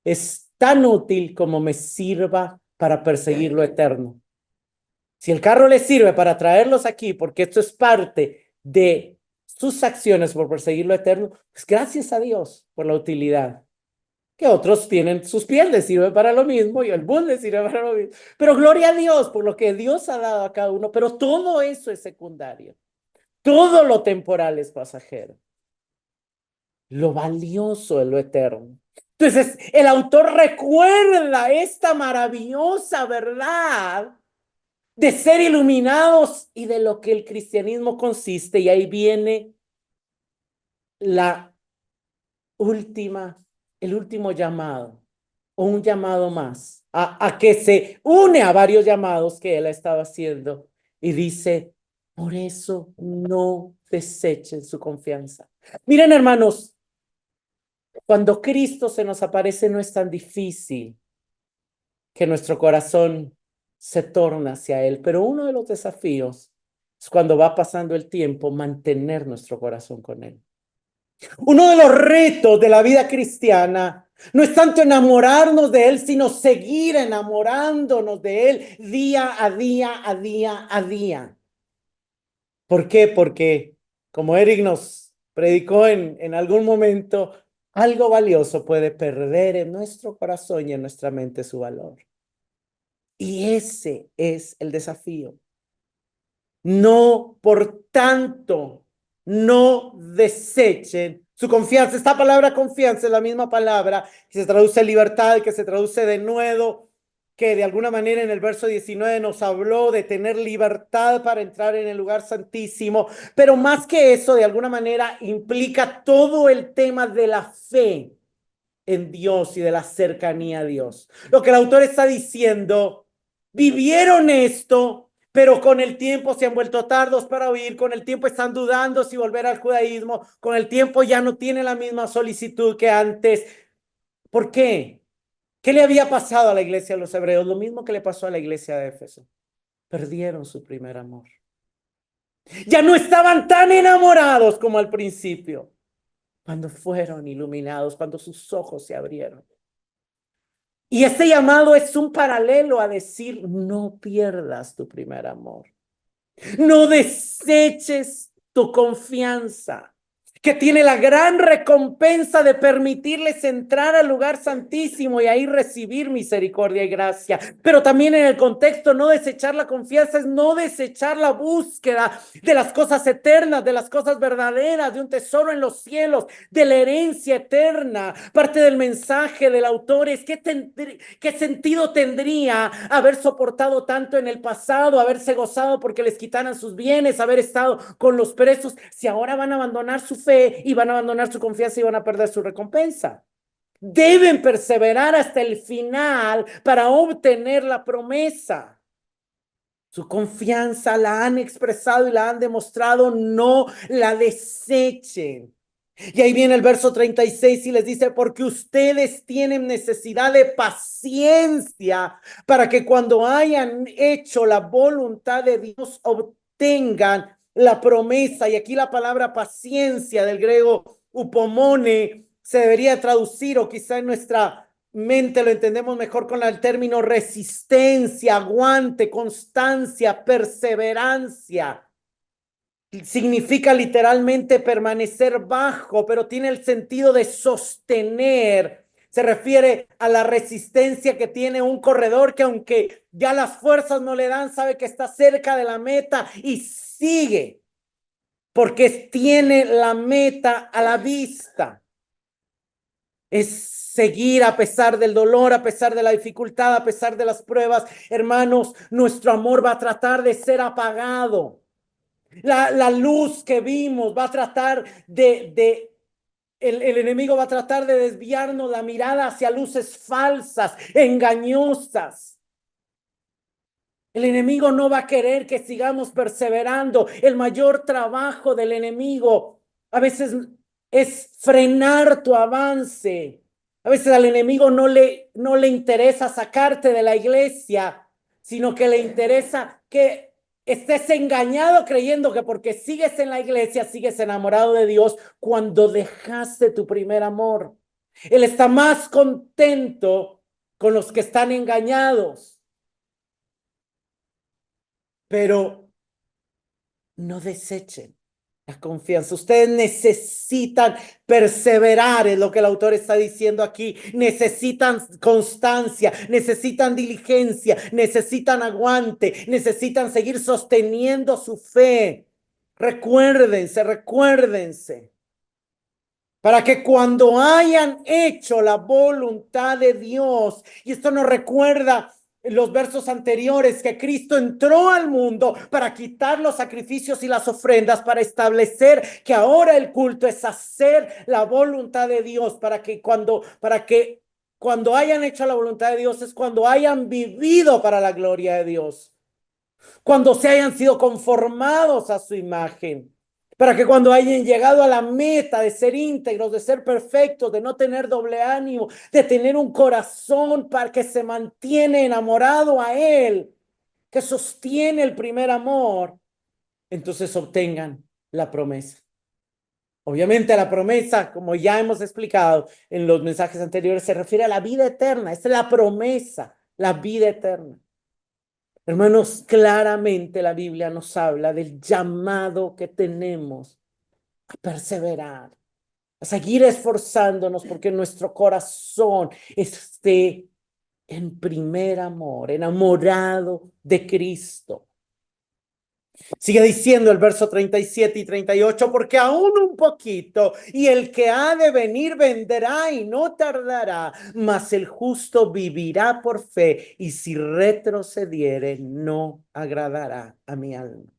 Es tan útil como me sirva para perseguir lo eterno. Si el carro le sirve para traerlos aquí, porque esto es parte de sus acciones por perseguir lo eterno, pues gracias a Dios por la utilidad. Que otros tienen sus pies, les sirve para lo mismo y el bus les sirve para lo mismo. Pero gloria a Dios por lo que Dios ha dado a cada uno, pero todo eso es secundario. Todo lo temporal es pasajero. Lo valioso es lo eterno. Entonces, el autor recuerda esta maravillosa verdad de ser iluminados y de lo que el cristianismo consiste. Y ahí viene la el último llamado, o un llamado más, a que se une a varios llamados que él estaba haciendo. Y dice, por eso no desechen su confianza. Miren, hermanos, cuando Cristo se nos aparece no es tan difícil que nuestro corazón se torna hacia Él, pero uno de los desafíos es cuando va pasando el tiempo mantener nuestro corazón con Él. Uno de los retos de la vida cristiana no es tanto enamorarnos de Él, sino seguir enamorándonos de Él día a día, a día, a día. ¿Por qué? Porque, como Eric nos predicó en algún momento, algo valioso puede perder en nuestro corazón y en nuestra mente su valor. Y ese es el desafío. No, por tanto, no desechen su confianza. Esta palabra confianza es la misma palabra que se traduce libertad, que se traduce de nuevo, que de alguna manera en el verso 19 nos habló de tener libertad para entrar en el lugar santísimo, pero más que eso, de alguna manera implica todo el tema de la fe en Dios y de la cercanía a Dios. Lo que el autor está diciendo, vivieron esto, pero con el tiempo se han vuelto tardos para oír, con el tiempo están dudando si volver al judaísmo, con el tiempo ya no tiene la misma solicitud que antes. ¿Por qué? ¿Qué le había pasado a la iglesia de los hebreos? Lo mismo que le pasó a la iglesia de Éfeso. Perdieron su primer amor. Ya no estaban tan enamorados como al principio, cuando fueron iluminados, cuando sus ojos se abrieron. Y este llamado es un paralelo a decir, no pierdas tu primer amor. No deseches tu confianza, que tiene la gran recompensa de permitirles entrar al lugar santísimo y ahí recibir misericordia y gracia. Pero también en el contexto, no desechar la confianza es no desechar la búsqueda de las cosas eternas, de las cosas verdaderas, de un tesoro en los cielos, de la herencia eterna. Parte del mensaje del autor es qué sentido tendría haber soportado tanto en el pasado, haberse gozado porque les quitaran sus bienes, haber estado con los presos, si ahora van a abandonar su fe y van a abandonar su confianza y van a perder su recompensa. Deben perseverar hasta el final para obtener la promesa. Su confianza la han expresado y la han demostrado, no la desechen. Y ahí viene el verso 36 y les dice, porque ustedes tienen necesidad de paciencia para que cuando hayan hecho la voluntad de Dios obtengan la promesa. Y aquí la palabra paciencia del griego upomone se debería traducir, o quizá en nuestra mente lo entendemos mejor con el término resistencia, aguante, constancia, perseverancia. Significa literalmente permanecer bajo, pero tiene el sentido de sostener. Se refiere a la resistencia que tiene un corredor que aunque ya las fuerzas no le dan, sabe que está cerca de la meta y sigue, porque tiene la meta a la vista. Es seguir a pesar del dolor, a pesar de la dificultad, a pesar de las pruebas. Hermanos, nuestro amor va a tratar de ser apagado. La luz que vimos va a tratar el enemigo va a tratar de desviarnos la mirada hacia luces falsas, engañosas. El enemigo no va a querer que sigamos perseverando. El mayor trabajo del enemigo a veces es frenar tu avance. A veces al enemigo no le interesa sacarte de la iglesia, sino que le interesa que estés engañado creyendo que porque sigues en la iglesia, sigues enamorado de Dios cuando dejaste tu primer amor. Él está más contento con los que están engañados. Pero no desechen la confianza. Ustedes necesitan perseverar, es lo que el autor está diciendo aquí. Necesitan constancia, necesitan diligencia, necesitan aguante, necesitan seguir sosteniendo su fe. Recuérdense, para que cuando hayan hecho la voluntad de Dios, y esto nos recuerda en los versos anteriores, que Cristo entró al mundo para quitar los sacrificios y las ofrendas, para establecer que ahora el culto es hacer la voluntad de Dios, para que cuando hayan hecho la voluntad de Dios es cuando hayan vivido para la gloria de Dios, cuando se hayan sido conformados a su imagen, para que cuando hayan llegado a la meta de ser íntegros, de ser perfectos, de no tener doble ánimo, de tener un corazón para que se mantiene enamorado a Él, que sostiene el primer amor, entonces obtengan la promesa. Obviamente la promesa, como ya hemos explicado en los mensajes anteriores, se refiere a la vida eterna. Esta es la promesa, la vida eterna. Hermanos, claramente la Biblia nos habla del llamado que tenemos a perseverar, a seguir esforzándonos porque nuestro corazón esté en primer amor, enamorado de Cristo. Sigue diciendo el verso 37 y 38, porque aún un poquito, y el que ha de venir vendrá y no tardará, mas el justo vivirá por fe, y si retrocediere, no agradará a mi alma.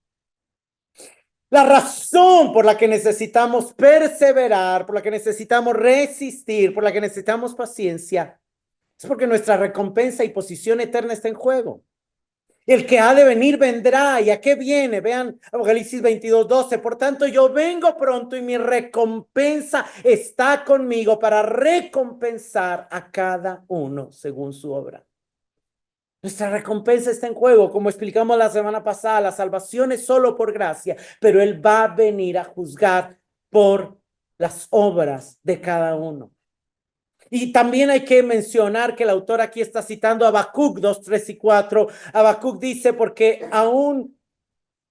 La razón por la que necesitamos perseverar, por la que necesitamos resistir, por la que necesitamos paciencia, es porque nuestra recompensa y posición eterna está en juego. El que ha de venir vendrá. ¿Y a qué viene? Vean Apocalipsis 22:12. Por tanto, yo vengo pronto y mi recompensa está conmigo para recompensar a cada uno según su obra. Nuestra recompensa está en juego, como explicamos la semana pasada, la salvación es solo por gracia, pero Él va a venir a juzgar por las obras de cada uno. Y también hay que mencionar que el autor aquí está citando a Habacuc 2, 3 y 4. Habacuc dice, porque aún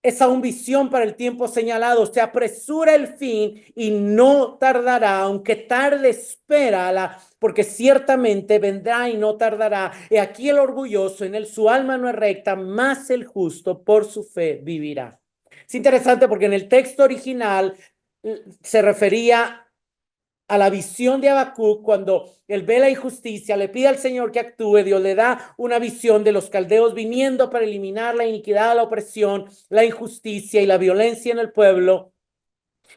es aún visión para el tiempo señalado, se apresura el fin y no tardará, aunque tarde, espérala, porque ciertamente vendrá y no tardará. He aquí el orgulloso, en él su alma no es recta, mas el justo por su fe vivirá. Es interesante porque en el texto original se refería a la visión de Habacuc cuando él ve la injusticia, le pide al Señor que actúe, Dios le da una visión de los caldeos viniendo para eliminar la iniquidad, la opresión, la injusticia y la violencia en el pueblo.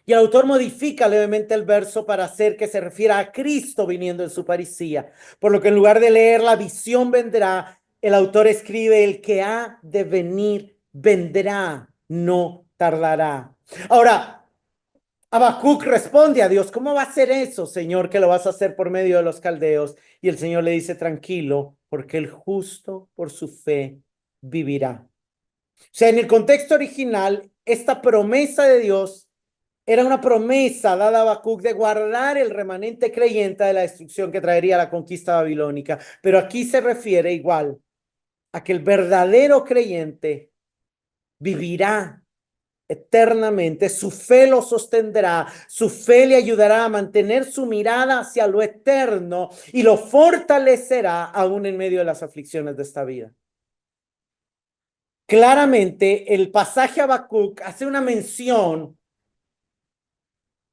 Y el autor modifica levemente el verso para hacer que se refiera a Cristo viniendo en su parecía. Por lo que en lugar de leer la visión vendrá, el autor escribe el que ha de venir vendrá, no tardará. Ahora, Habacuc responde a Dios, ¿cómo va a ser eso, Señor, que lo vas a hacer por medio de los caldeos? Y el Señor le dice, tranquilo, porque el justo por su fe vivirá. O sea, en el contexto original, esta promesa de Dios era una promesa dada a Habacuc de guardar el remanente creyente de la destrucción que traería la conquista babilónica. Pero aquí se refiere igual a que el verdadero creyente vivirá eternamente, su fe lo sostendrá, su fe le ayudará a mantener su mirada hacia lo eterno y lo fortalecerá aún en medio de las aflicciones de esta vida. Claramente, el pasaje Habacuc hace una mención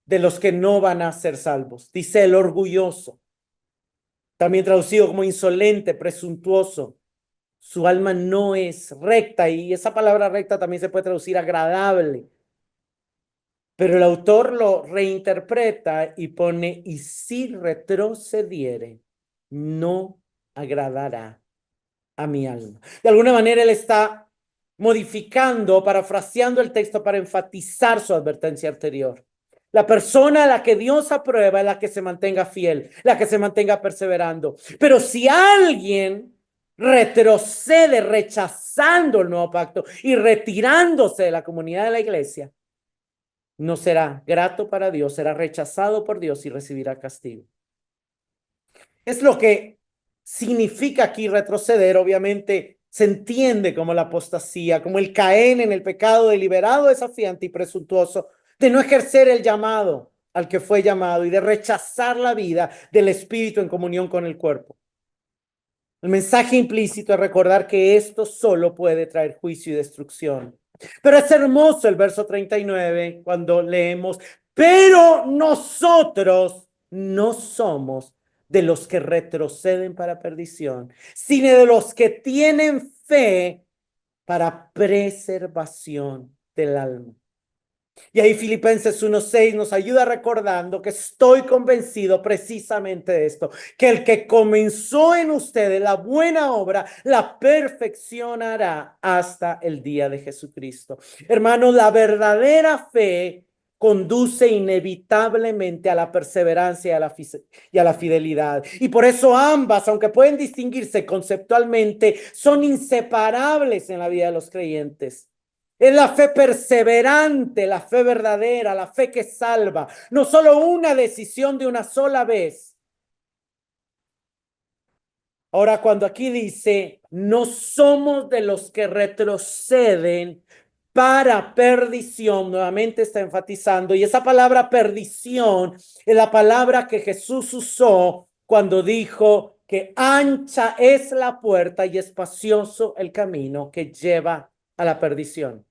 de los que no van a ser salvos. Dice el orgulloso, también traducido como insolente, presuntuoso. Su alma no es recta y esa palabra recta también se puede traducir agradable. Pero el autor lo reinterpreta y pone, y si retrocediere, no agradará a mi alma. De alguna manera él está modificando, parafraseando el texto para enfatizar su advertencia anterior. La persona a la que Dios aprueba es la que se mantenga fiel, la que se mantenga perseverando. Pero si alguien retrocede rechazando el nuevo pacto y retirándose de la comunidad de la iglesia, no será grato para Dios, será rechazado por Dios y recibirá castigo. Es lo que significa aquí retroceder. Obviamente se entiende como la apostasía, como el caer en el pecado deliberado, desafiante y presuntuoso de no ejercer el llamado al que fue llamado y de rechazar la vida del espíritu en comunión con el cuerpo. El mensaje implícito es recordar que esto solo puede traer juicio y destrucción. Pero es hermoso el verso 39 cuando leemos, pero nosotros no somos de los que retroceden para perdición, sino de los que tienen fe para preservación del alma. Y ahí Filipenses 1:6 nos ayuda recordando que estoy convencido precisamente de esto, que el que comenzó en ustedes la buena obra, la perfeccionará hasta el día de Jesucristo. Hermanos, la verdadera fe conduce inevitablemente a la perseverancia y a la fidelidad. Y por eso ambas, aunque pueden distinguirse conceptualmente, son inseparables en la vida de los creyentes. Es la fe perseverante, la fe verdadera, la fe que salva. No solo una decisión de una sola vez. Ahora, cuando aquí dice, no somos de los que retroceden para perdición, nuevamente está enfatizando, y esa palabra perdición es la palabra que Jesús usó cuando dijo que ancha es la puerta y espacioso el camino que lleva a la perdición.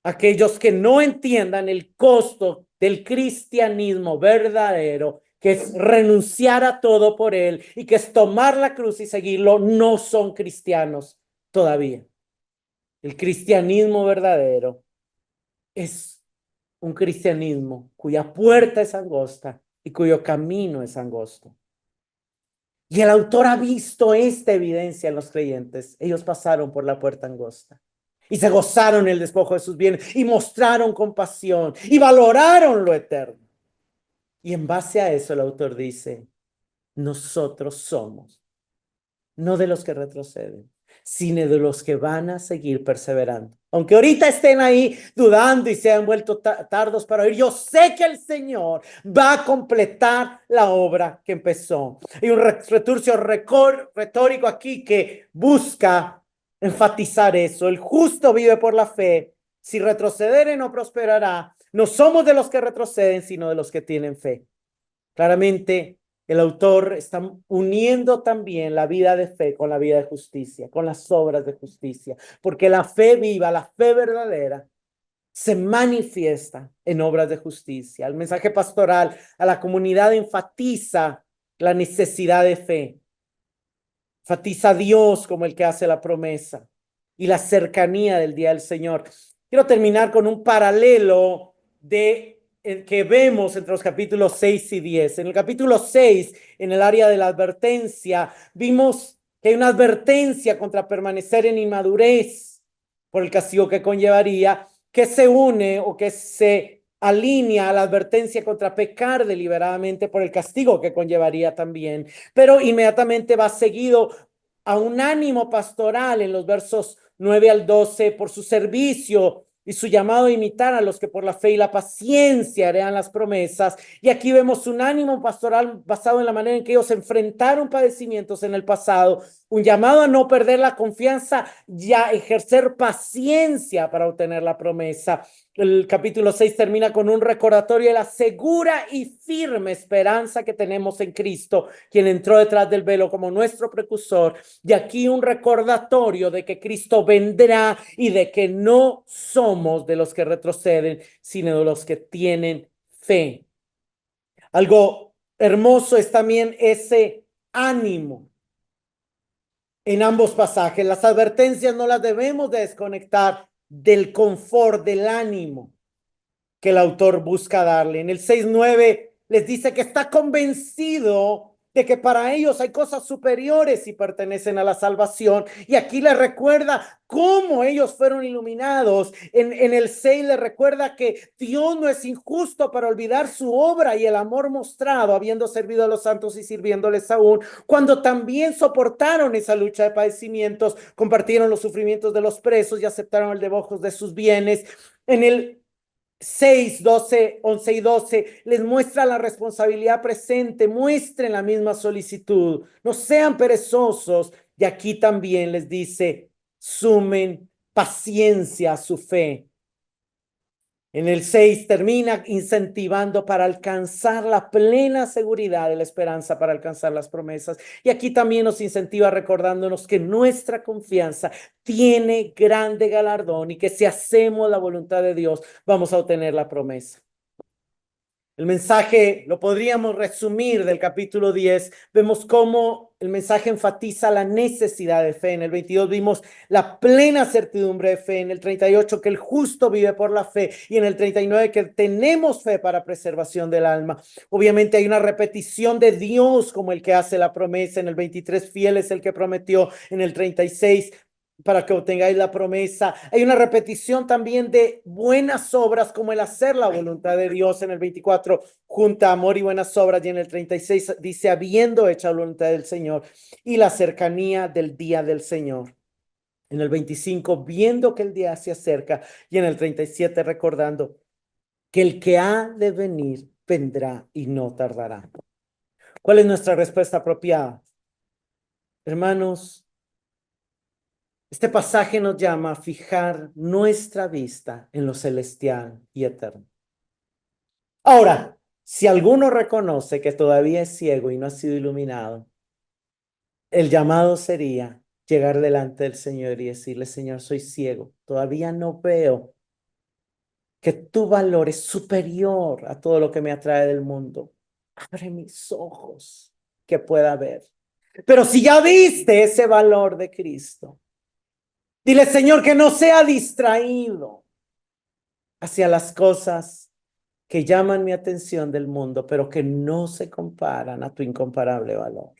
Aquellos que no entiendan el costo del cristianismo verdadero, que es renunciar a todo por él y que es tomar la cruz y seguirlo, no son cristianos todavía. El cristianismo verdadero es un cristianismo cuya puerta es angosta y cuyo camino es angosto. Y el autor ha visto esta evidencia en los creyentes. Ellos pasaron por la puerta angosta y se gozaron el despojo de sus bienes y mostraron compasión y valoraron lo eterno. Y en base a eso el autor dice, nosotros somos no de los que retroceden, sino de los que van a seguir perseverando. Aunque ahorita estén ahí dudando y se han vuelto tardos para oír, yo sé que el Señor va a completar la obra que empezó. Hay un returcio retórico aquí que busca enfatizar eso. El justo vive por la fe. Si retrocedere, no prosperará. No somos de los que retroceden, sino de los que tienen fe. Claramente, el autor está uniendo también la vida de fe con la vida de justicia, con las obras de justicia, porque la fe viva, la fe verdadera, se manifiesta en obras de justicia. El mensaje pastoral a la comunidad enfatiza la necesidad de fe, enfatiza a Dios como el que hace la promesa y la cercanía del día del Señor. Quiero terminar con un paralelo que vemos entre los capítulos 6 y 10. En el capítulo 6, en el área de la advertencia, vimos que hay una advertencia contra permanecer en inmadurez por el castigo que conllevaría, que se une o que se alinea a la advertencia contra pecar deliberadamente por el castigo que conllevaría también, pero inmediatamente va seguido a un ánimo pastoral en los versos 9 al 12 por su servicio y su llamado a imitar a los que por la fe y la paciencia heredan las promesas. Y aquí vemos un ánimo pastoral basado en la manera en que ellos enfrentaron padecimientos en el pasado, un llamado a no perder la confianza y a ejercer paciencia para obtener la promesa. El capítulo 6 termina con un recordatorio de la segura y firme esperanza que tenemos en Cristo, quien entró detrás del velo como nuestro precursor. Y aquí un recordatorio de que Cristo vendrá y de que no somos de los que retroceden, sino de los que tienen fe. Algo hermoso es también ese ánimo en ambos pasajes. Las advertencias no las debemos de desconectar del confort, del ánimo que el autor busca darle. En el 6:9 les dice que está convencido de que para ellos hay cosas superiores y pertenecen a la salvación. Y aquí les recuerda cómo ellos fueron iluminados. En el 6 les recuerda que Dios no es injusto para olvidar su obra y el amor mostrado, habiendo servido a los santos y sirviéndoles aún, cuando también soportaron esa lucha de padecimientos, compartieron los sufrimientos de los presos y aceptaron el despojos de sus bienes. En el 6, 12, 11 y 12 les muestra la responsabilidad presente, muestren la misma solicitud, no sean perezosos. Y aquí también les dice, sumen paciencia a su fe. En el 6 termina incentivando para alcanzar la plena seguridad de la esperanza, para alcanzar las promesas. Y aquí también nos incentiva recordándonos que nuestra confianza tiene grande galardón y que si hacemos la voluntad de Dios, vamos a obtener la promesa. El mensaje lo podríamos resumir del capítulo 10. Vemos cómo el mensaje enfatiza la necesidad de fe. En el 22 vimos la plena certidumbre de fe. En el 38 que el justo vive por la fe. Y en el 39 que tenemos fe para preservación del alma. Obviamente hay una repetición de Dios como el que hace la promesa. En el 23 fiel es el que prometió. En el 36 para que obtengáis la promesa. Hay una repetición también de buenas obras como el hacer la voluntad de Dios. En el 24 junta amor y buenas obras, y en el 36 dice habiendo hecho la voluntad del Señor y la cercanía del día del Señor. En el 25 viendo que el día se acerca, y en el 37 recordando que el que ha de venir vendrá y no tardará. ¿Cuál es nuestra respuesta apropiada? Hermanos, este pasaje nos llama a fijar nuestra vista en lo celestial y eterno. Ahora, si alguno reconoce que todavía es ciego y no ha sido iluminado, el llamado sería llegar delante del Señor y decirle, Señor, soy ciego, todavía no veo que tu valor es superior a todo lo que me atrae del mundo. Abre mis ojos que pueda ver. Pero si ya viste ese valor de Cristo, dile, Señor, que no sea distraído hacia las cosas que llaman mi atención del mundo, pero que no se comparan a tu incomparable valor.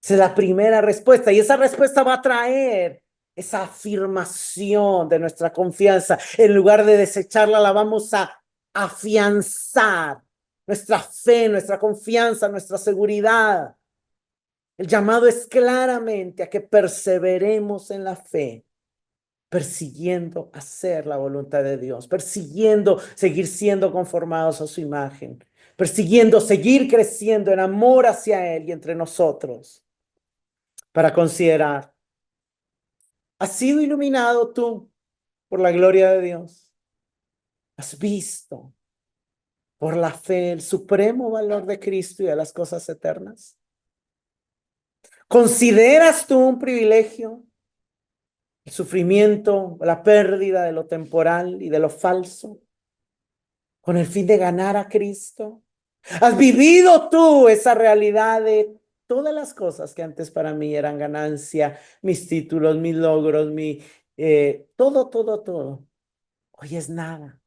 Esa es la primera respuesta, y esa respuesta va a traer esa afirmación de nuestra confianza. En lugar de desecharla, la vamos a afianzar. Nuestra fe, nuestra confianza, nuestra seguridad. El llamado es claramente a que perseveremos en la fe, persiguiendo hacer la voluntad de Dios, persiguiendo seguir siendo conformados a su imagen, persiguiendo seguir creciendo en amor hacia Él y entre nosotros, para considerar, ¿has sido iluminado tú por la gloria de Dios? ¿Has visto por la fe el supremo valor de Cristo y de las cosas eternas? ¿Consideras tú un privilegio el sufrimiento, la pérdida de lo temporal y de lo falso, con el fin de ganar a Cristo? ¿Has vivido tú esa realidad de todas las cosas que antes para mí eran ganancia, mis títulos, mis logros, todo? Hoy es nada.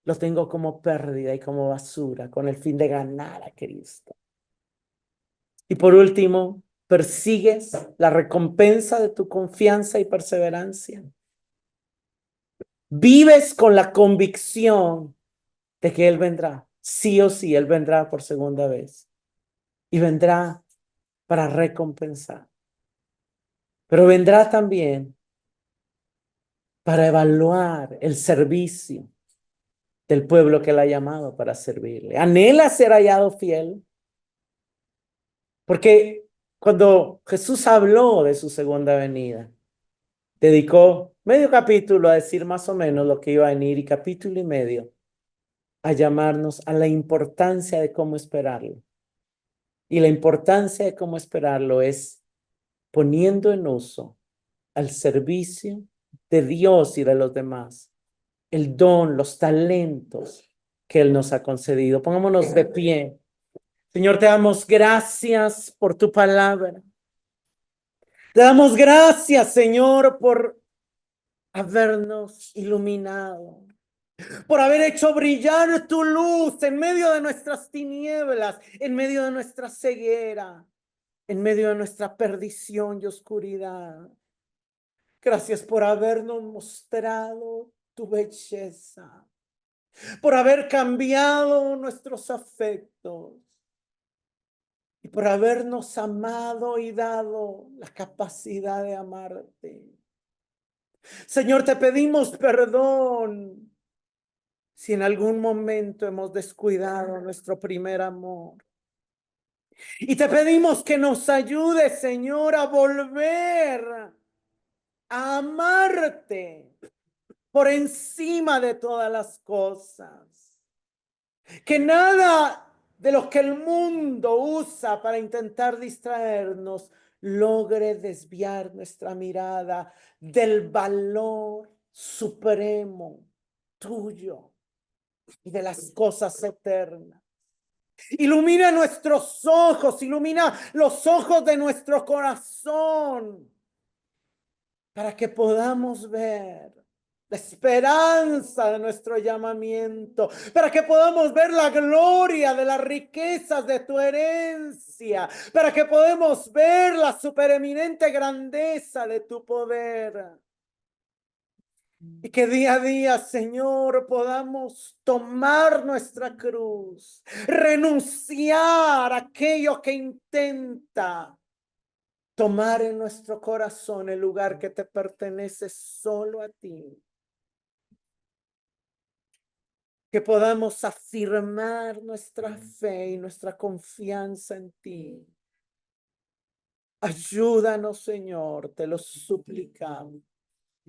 Lo tengo como pérdida y como basura, con el fin de ganar a Cristo. Y por último, persigues la recompensa de tu confianza y perseverancia. Vives con la convicción de que Él vendrá. Sí o sí, Él vendrá por segunda vez. Y vendrá para recompensar. Pero vendrá también para evaluar el servicio del pueblo que Él ha llamado para servirle. Anhela ser hallado fiel. Porque cuando Jesús habló de su segunda venida, dedicó medio capítulo a decir más o menos lo que iba a venir y capítulo y medio a llamarnos a la importancia de cómo esperarlo. Y la importancia de cómo esperarlo es poniendo en uso al servicio de Dios y de los demás el don, los talentos que Él nos ha concedido. Pongámonos de pie. Señor, te damos gracias por tu palabra. Te damos gracias, Señor, por habernos iluminado, por haber hecho brillar tu luz en medio de nuestras tinieblas, en medio de nuestra ceguera, en medio de nuestra perdición y oscuridad. Gracias por habernos mostrado tu belleza, por haber cambiado nuestros afectos y por habernos amado y dado la capacidad de amarte. Señor, te pedimos perdón si en algún momento hemos descuidado nuestro primer amor. Y te pedimos que nos ayudes, Señor, a volver a amarte por encima de todas las cosas. Que nada de lo que el mundo usa para intentar distraernos logre desviar nuestra mirada del valor supremo tuyo y de las cosas eternas. Ilumina nuestros ojos, ilumina los ojos de nuestro corazón para que podamos ver la esperanza de nuestro llamamiento, para que podamos ver la gloria de las riquezas de tu herencia, para que podamos ver la supereminente grandeza de tu poder. Y que día a día, Señor, podamos tomar nuestra cruz, renunciar a aquello que intenta tomar en nuestro corazón el lugar que te pertenece solo a ti. Que podamos afirmar nuestra fe y nuestra confianza en ti. Ayúdanos, Señor, te lo suplicamos.